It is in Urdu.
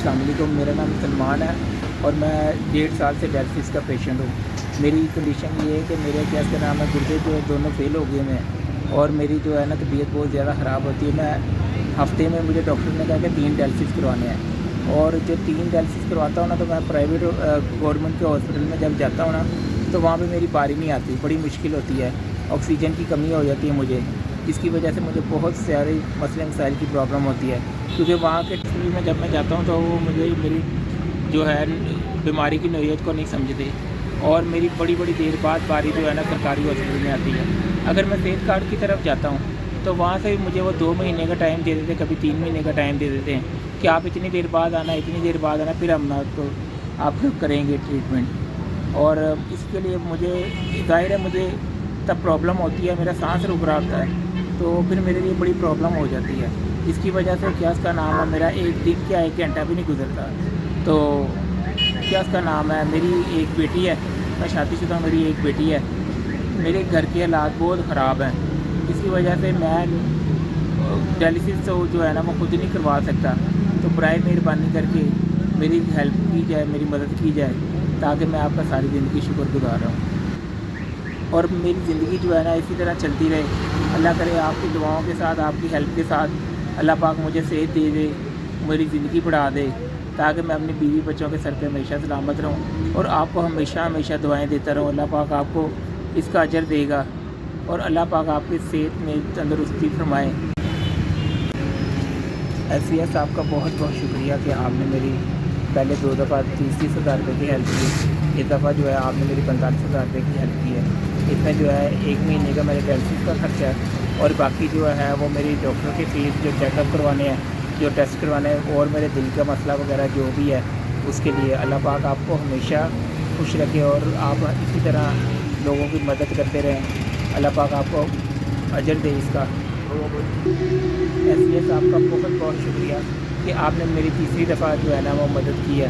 السلام علیکم، میرا نام سلمان ہے اور میں 1.5 سال سے ڈائلسس کا پیشنٹ ہوں۔ میری کنڈیشن یہ ہے کہ میرے کیا اس کا نام ہے گردے جو دونوں فیل ہو گئے ہیں اور میری جو ہے نا طبیعت بہت زیادہ خراب ہوتی ہے۔ میں ہفتے میں مجھے ڈاکٹر نے کہا کہ 3 ڈائلسس کروانے ہیں اور جو 3 ڈائلسس کرواتا ہوں نا تو میں پرائیویٹ گورنمنٹ کے ہاسپٹل میں جب جاتا ہوں نا تو وہاں پہ میری باری نہیں آتی، بڑی مشکل ہوتی ہے، آکسیجن کی کمی ہو جاتی ہے مجھے، جس کی وجہ سے مجھے بہت سارے مسئلے مسائل کی پرابلم ہوتی ہے، کیونکہ وہاں کے ہاسپٹل میں جب میں جاتا ہوں تو وہ مجھے میری جو ہے بیماری کی نوعیت کو نہیں سمجھتے اور میری بڑی بڑی دیر بعد باری جو ہے نا سرکاری ہاسپٹل میں آتی ہے۔ اگر میں صحت کارڈ کی طرف جاتا ہوں تو وہاں سے مجھے وہ 2 مہینے کا ٹائم دے دیتے ہیں، کبھی 3 مہینے کا ٹائم دے دیتے ہیں کہ آپ اتنی دیر بعد آنا، اتنی دیر بعد آنا، پھر ہم آپ کو کریں گے ٹریٹمنٹ۔ اور اس کے لیے مجھے ظاہر ہے مجھے تب پرابلم ہوتی ہے، میرا سانس رک رہا ہوتا ہے تو پھر میرے لیے بڑی پرابلم ہو جاتی ہے، جس کی وجہ سے کیا اس کا نام ہے میرا ایک دن کیا 1 گھنٹہ بھی نہیں گزرتا۔ تو کیا اس کا نام ہے میری ایک بیٹی ہے، میں شادی شدہ ہوں، میری ایک بیٹی ہے، میرے گھر کے حالات بہت خراب ہیں، اس کی وجہ سے میں ڈائلسس تو جو ہے نا وہ خود نہیں کروا سکتا، تو برائے مہربانی کر کے میری ہیلپ کی جائے، میری مدد کی جائے تاکہ میں آپ کا ساری زندگی شکر گزار رہوں اور میری زندگی جو ہے نا اسی طرح چلتی رہے۔ اللہ کرے آپ کی دعاؤں کے ساتھ، آپ کی ہیلپ کے ساتھ اللہ پاک مجھے صحت دے دے، میری زندگی بڑھا دے تاکہ میں اپنی بیوی بچوں کے سر پہ ہمیشہ سلامت رہوں اور آپ کو ہمیشہ ہمیشہ دعائیں دیتا رہوں۔ اللہ پاک آپ کو اس کا اجر دے گا اور اللہ پاک آپ کی صحت میں تندرستی فرمائے۔ ایس سی ایس آپ کا بہت بہت شکریہ کہ آپ نے میری پہلے 2 دفعہ 30,000 روپے کی ہیلپ کی، اس دفعہ جو ہے آپ نے میری 45,000 روپے کی ہیلپ کی ہے۔ اس میں جو ہے 1 مہینے کا میرے ڈائلسس کا خرچہ ہے اور باقی جو ہے وہ میری ڈاکٹر کی فیس، جو چیک اپ کروانے ہیں، جو ٹیسٹ کروانے ہیں اور میرے دل کا مسئلہ وغیرہ جو بھی ہے اس کے لیے اللہ پاک آپ کو ہمیشہ خوش رکھے اور آپ اسی طرح لوگوں کی مدد کرتے رہیں، اللہ پاک آپ کو اجر دے اس کا۔ ایس سی ایس آپ کا بہت بہت شکریہ کہ آپ نے میری تیسری دفعہ جو ہے نا وہ مدد کی ہے۔